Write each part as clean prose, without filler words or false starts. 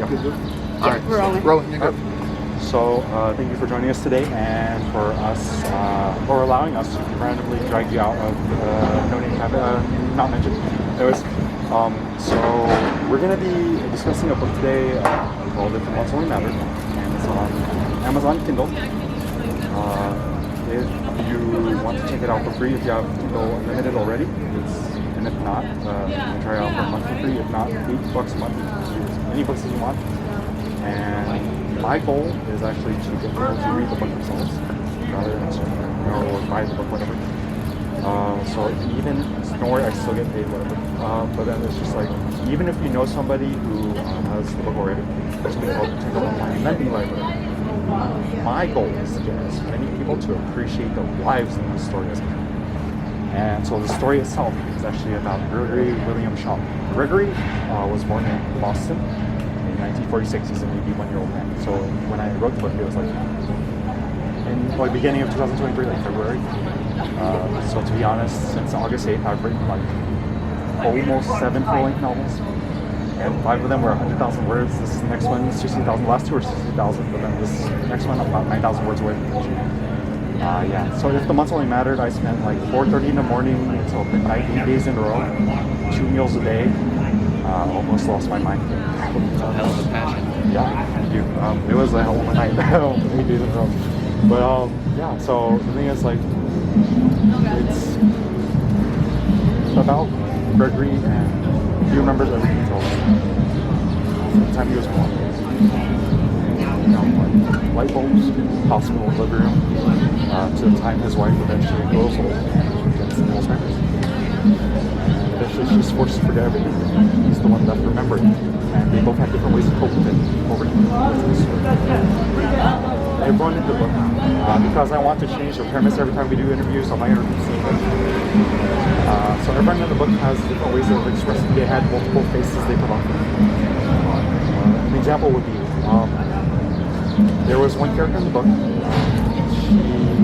All right, we're rolling. Rolling. You're good. So thank you for joining us today and for us, or allowing us to randomly drag you out of No Name Cafe, not mentioned. Anyways, so we're going to be discussing a book today called If the Months Only Mattered, and it's on Amazon Kindle. If you want to check it out for free, if you have Kindle Unlimited already, and if not, you can try it out for a month for free. If not, $8 a month, you can use as many books as you want. And my goal is actually to get people to read the book themselves rather than or buy the book, whatever. So even, don't worry, I still get paid, whatever. But then it's just like, even if you know somebody who has the book already, there's something called Kindle Online Lending Library. My goal is to get as many people to appreciate the lives in these stories as I can. And so the story itself is actually about Gregory William Shaw. Gregory was born in Boston in 1946. He's an 81-year-old man. So when I wrote the book, it was like in the beginning of 2023, like February. So to be honest, since August 8th, I've written like almost 7 full-length novels. And 5 of them were 100,000 words. This next one is 60,000. Last 2 were 60,000, but then this next one about 9,000 words away from finishing. Yeah. So if the months only mattered, I spent like 4:30 in the morning until midnight, 8 days in a row, 2 meals a day. Almost lost my mind. It's a hell of a passion. Yeah, thank you. It was a hell of a night, 8 days in a row. But yeah. So the thing is, like, it's about Gregory, and he remembers every detail from the time he was born. Like light bulbs, hospital delivery room, to the time his wife eventually grows old and gets Alzheimer's. And eventually she's forced to forget everything. He's the one left remembering. And they both have different ways to cope with it over I brought in the book because I want to change the premise every time we do interviews, so my interviews seem like so everyone in the book has different ways of expressing. They had multiple faces they put on. An example would be there was one character in the book. She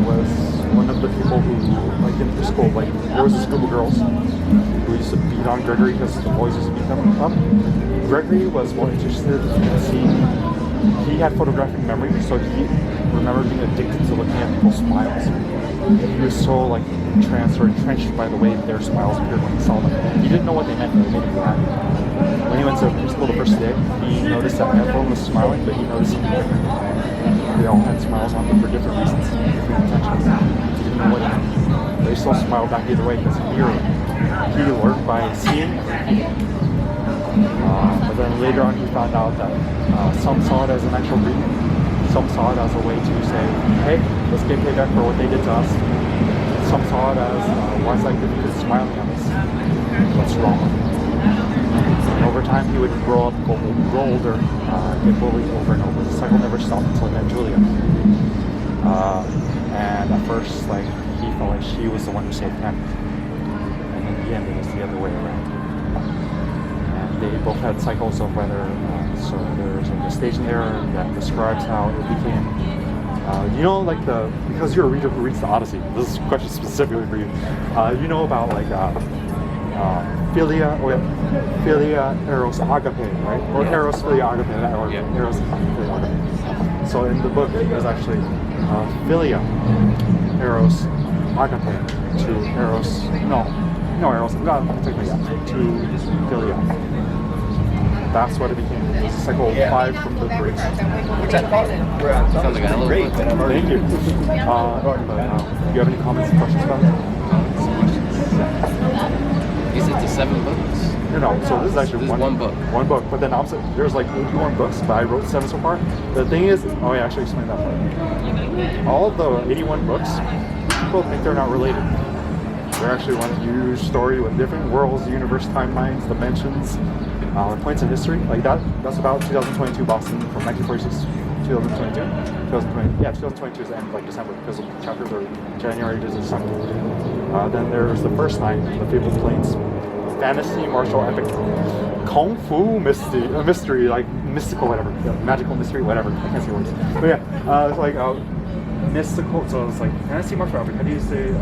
was one of the people who, like in her school, like there was this group of girls who used to beat on Gregory because the boys used to beat them up. Gregory was more interested in seeing. He had photographic memory, so he remembered being addicted to looking at people's smiles. He was so like entrenched by the way their smiles appeared when he saw them. He didn't know what they meant, but they made him glad. When he went to preschool the first day, he noticed that everyone was smiling, but he noticed they all had smiles on them for different reasons, different intentions. He didn't know what it meant. They still smiled back either way because he learned by seeing. But then later on he found out that some saw it as an actual greeting, some saw it as a way to say, hey, let's get payback for what they did to us. Some saw it as, why is that good because smiling at us? What's wrong with it? And over time he would grow up, grow older, get bullied over and over. The cycle never stopped until he met Julia. And at first, like, he felt like she was the one who saved him. And in the end, it was the other way around. They both had cycles of whether, so there's like a stage in there that describes how it became, like because you're a reader who reads the Odyssey, this is a question specifically for you, you know about like philia, eros, agape, right? Or eros, philia, agape, or eros, philia, agape. So in the book, there's actually philia, eros, agape, to eros, no eros, technically, to philia. That's what it became. It's cycle 5 from the Greeks. Sounds like a hell of a book. Thank you. Do you have any comments and questions about it? You said it's 7 books? No, so this is actually one book. One book, but then opposite, there's like 81 books, but I wrote 7 so far. The thing is, I actually explained that part. All of the 81 books, people think they're not related. They're actually one huge story with different worlds, universe, timelines, dimensions, points in history. Like that's about 2022 Boston from 1946 to 2022. 2022 is the end of like December because the chapters are January to December. Then there's the first 9, the Fabled Plains, fantasy, martial epic, kung fu mystery, like mystical, whatever, magical mystery, whatever. I can't say words. But yeah, it's like mystical. So it's like fantasy, martial epic. How do you say?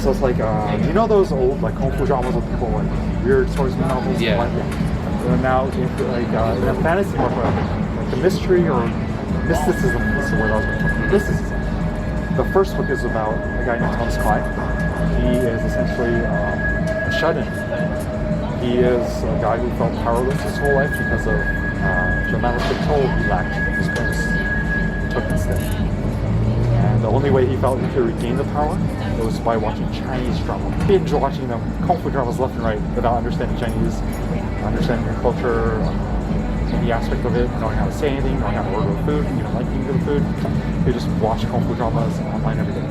So it's like, do you know those old like kung fu dramas with people like weird swordsman novels? Yeah. And now, if, like in a fantasy book, like the mystery or mysticism is the word I was going for. Mysticism. The first book is about a guy named Thomas Klein. He is essentially a shut-in. He is a guy who felt powerless his whole life because of the amount of control he lacked his parents took instead. And the only way he felt he could regain the power was by watching Chinese drama. Binge watching them, Kung Fu dramas left and right without understanding Chinese, understanding their culture, any aspect of it, knowing how to say anything, knowing how to order food, even liking the food. He just watch Kung Fu dramas online every day.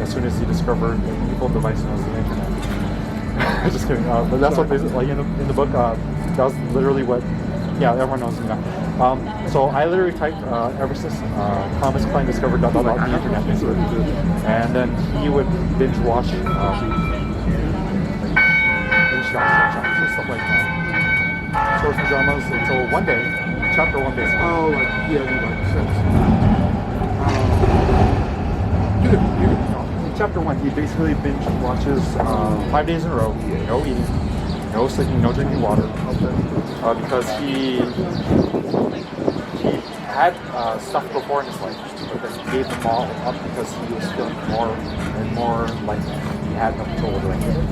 As soon as he discovered the evil device known as the internet. Just kidding. But that's what they like in the book. That was literally what. Yeah, everyone knows me now. So I literally typed ever since Thomas Klein discovered about the internet, basically, and then he would binge watch stuff like source dramas until one day, chapter 1 basically. Oh, like In chapter 1, he basically binge watches 5 days in a row, no eating, no sleeping, no drinking water, because he had stuff before in his life, but then he gave them all up because he was feeling more and more like he had no control over anything.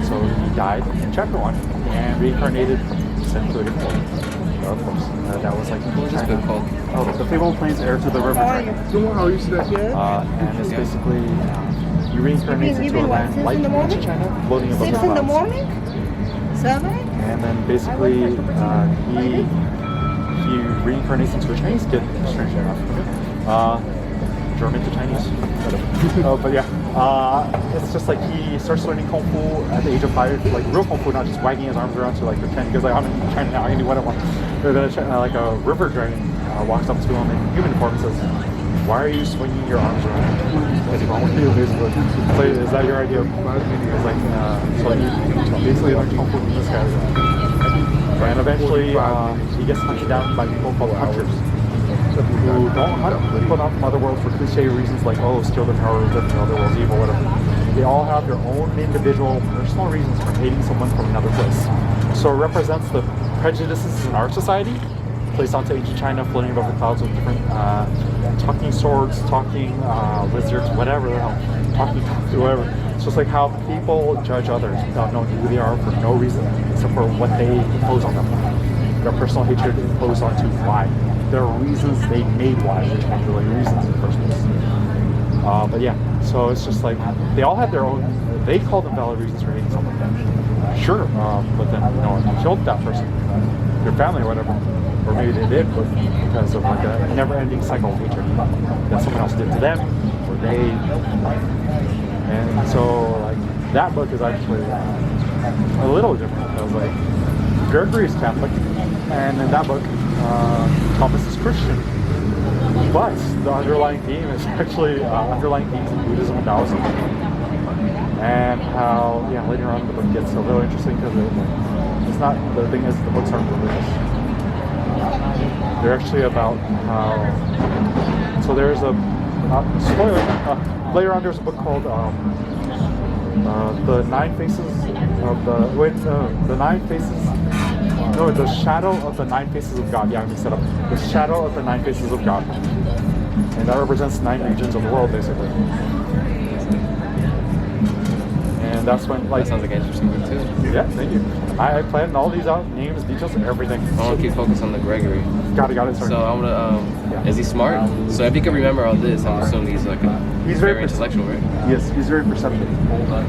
So he died in chapter 1 and reincarnated, sent to a different world. Of course, that was like What was this book called? Oh, the fabled plains heir to the river dragon. How you see that? And it's basically you reincarnate into a land like ancient China, floating above the 6 in the clouds. morning? 7? And then basically he reincarnates into a Chinese kid, strangely enough. German to Chinese. But yeah, it's just like he starts learning Kung Fu at the age of 5, like real Kung Fu, not just wagging his arms around to like pretend, because like I'm in China now, I can do what I want. But then like a river dragon walks up to him in human form and says, "Why are you swinging your arms around? What's wrong with you?" Basically, so is that your idea? It's like so he basically learns Kung Fu from this guy. And eventually he gets hunted down by people called hunters, who don't hunt people down from other worlds for cliche reasons like, oh, steal their power, live in other worlds, evil, whatever. They all have their own individual personal reasons for hating someone from another place. So it represents the prejudices in our society placed onto ancient China, floating above the clouds with different talking swords, talking lizards, whatever the hell, talking whatever. It's just like how people judge others without knowing who they are for no reason except for what they impose on them. Their personal hatred imposed onto why. There are reasons they made why, which weren't really reasons in the first place. But yeah, so it's just like they all have their own. They call them valid reasons for hating someone. Sure, but then you killed that person, your family or whatever, or maybe they did, but because of like a never-ending cycle of hatred that someone else did to them, or they. And so like that book is actually a little different because like Gregory is Catholic, and in that book Thomas is Christian, but the underlying theme is actually underlying themes in Buddhism and Taoism, and how later on the book gets a little interesting because it's not, the thing is the books aren't religious. They're actually about how, so there's a spoiler, later on there's a book called the Nine Faces of the Nine Faces, no, the Shadow of the Nine Faces of God. Yeah, let me set up. The Shadow of the Nine Faces of God. And that represents 9 regions of the world, basically. And that's when, like... That sounds like an interesting book, too. Yeah, thank you. I planned all these out, names, details, and everything. I want to keep focused on the Gregory. Got it, sorry. So I want to, is he smart? So if he can remember all this, I'm assuming he's like he's very intellectual, right? Yes, he's very perceptive.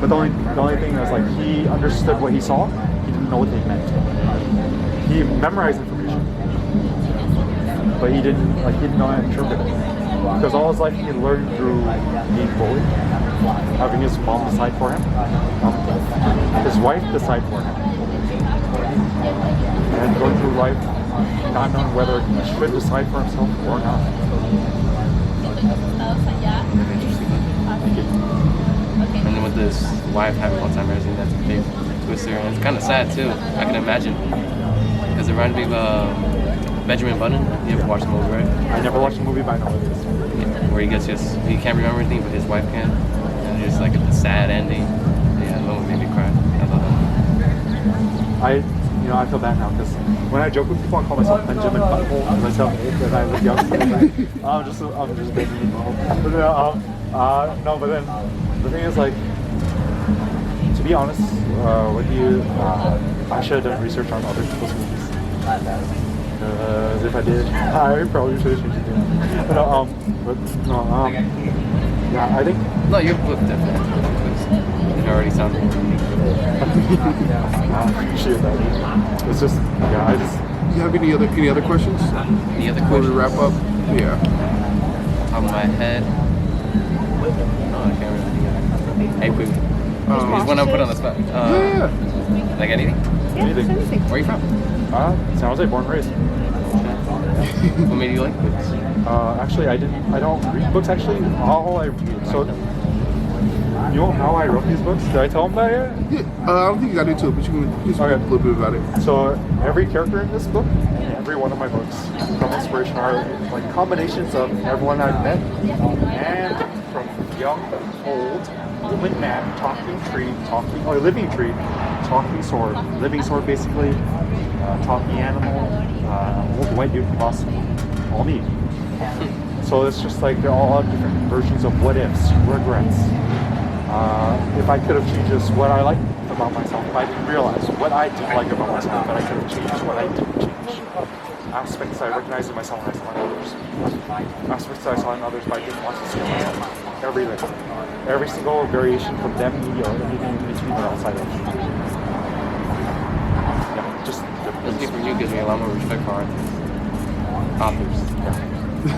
But the only thing is, like, he understood what he saw, he didn't know what they meant. He memorized information, but he didn't know how to interpret it. Because all his life he learned through being bullied, having his mom decide for him, his wife decide for him, and going through life not knowing whether he should decide for himself or not. Thank you. And then with this wife having Alzheimer's, and that's a big twister, and it's kind of sad too. I can imagine. Because it reminded me of Benjamin Button. You ever watched the movie, right? I never watched the movie, but I know what it is. Yeah, where he can't remember anything, but his wife can. And it's like a sad ending. Yeah, that one made me cry. I love that. know, I feel bad now because when I joke with people, I call myself Benjamin Butthole because I sound old and I look young. I'm just Benjamin Butthole. But no, but then the thing is, like, to be honest with you, I should have done research on other people's movies. Because if I did, I probably should have changed it. Yeah, I think. No, your book definitely. It already sounds like Shit, that. It's just, yeah, I just. Do you have any other questions? Any other Before we questions? wrap up? Yeah. Top of my head. No, I can't really think of it. Hey, quick. He's one I put on the spot. Yeah. Like anything? Anything. Where are you from? San Jose, born and raised. What made you like books? Actually, I don't read books. Actually, all I read. So, you know how I wrote these books? Did I tell them that yet? Yeah. I don't think you got into it, but you can speak a little bit about it. So, every character in this book, and every one of my books, from inspiration are like combinations of everyone I've met, and from young, old, woman, man, living tree, talking sword, living sword basically, talking animal, old white dude boss, all me. So it's just like they're all different versions of what ifs, regrets. If I could have changed this, what I liked about myself, if I didn't realize what I didn't like about myself, but I could have changed what I didn't change. Aspects I recognized in myself and I saw in others. Aspects I saw in others but I didn't want to see in myself. Everything. Every single variation from them, me, or anything in between or outside of. Yeah, just Listening from you gives me a lot more respect for authors. Yeah.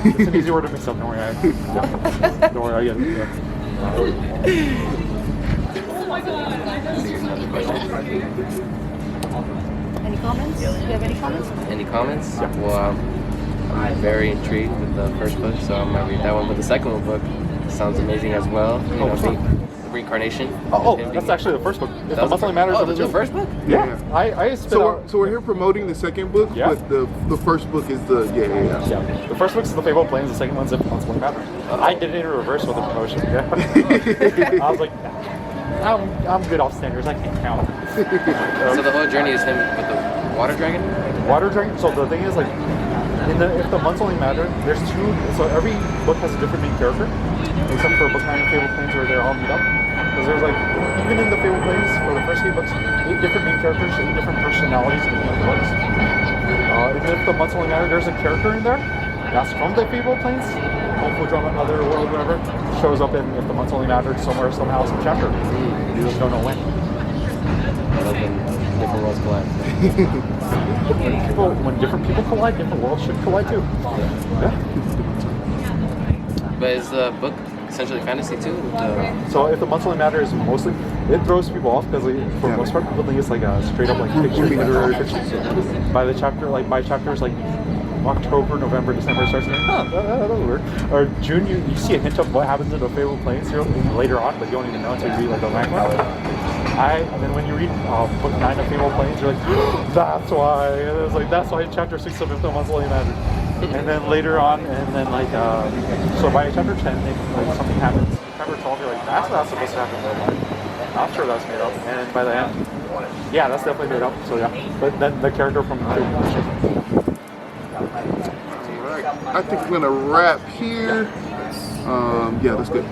It's an easy word to mix up, don't worry. Don't worry, I get it. Yeah. Any comments? Do you have any comments? Any comments? Yeah. Well, I'm very intrigued with the first book, so I'm gonna read that one. But the second book sounds amazing as well. You know, which one? the reincarnation. Oh, that's actually the first book. If the monthly matters. Oh, this is the first book? Yeah. I spit out. So we're here promoting the second book, Yeah. but the first book is the Yeah. The first book is The Fable Plains, the second one's If the Monthly Matters. I did it in reverse with the promotion. Yeah. I was like, I'm good off standards. I can't count. So the whole journey is him with the water dragon? Water dragon. So the thing is, like, if the months only matter, there's two. So every book has a different main character, except for book 9 and Fable Plains, where they're all meet up. Because there's like, even in the Fable Plains, for the first 8 books, 8 different main characters, 8 different personalities in the books. Even if the months only matter, there's a character in there that's from the Fable Plains, hopefully from another world, whatever, shows up in If the Months Only Mattered somewhere, somehow, some chapter. You just don't know when. Different worlds collide. When different people collide, different worlds should collide too. Yeah. But is the book essentially fantasy too? So if the months only matter is mostly, it throws people off because for the most part people think it's like a straight up like fiction, literary fiction. By the chapter, like by chapters like October, November, December, it starts thinking, that'll work. Or June, you see a hint of what happens in the Fable Plains here later on, but you don't even know until you read like the manga. And then when you read book 9 of Fable Plains, you're like, that's why. And it was like, that's why chapter 6 of If the Months Only Mattered. And then later on, and then like, so by chapter 10, if like something happens, chapter 12, you're like, that's not supposed to happen in real life. Not sure that's made up. And by the end, yeah, that's definitely made up. So yeah, but then the character from Alright, I think we're gonna wrap here. Yeah, that's good.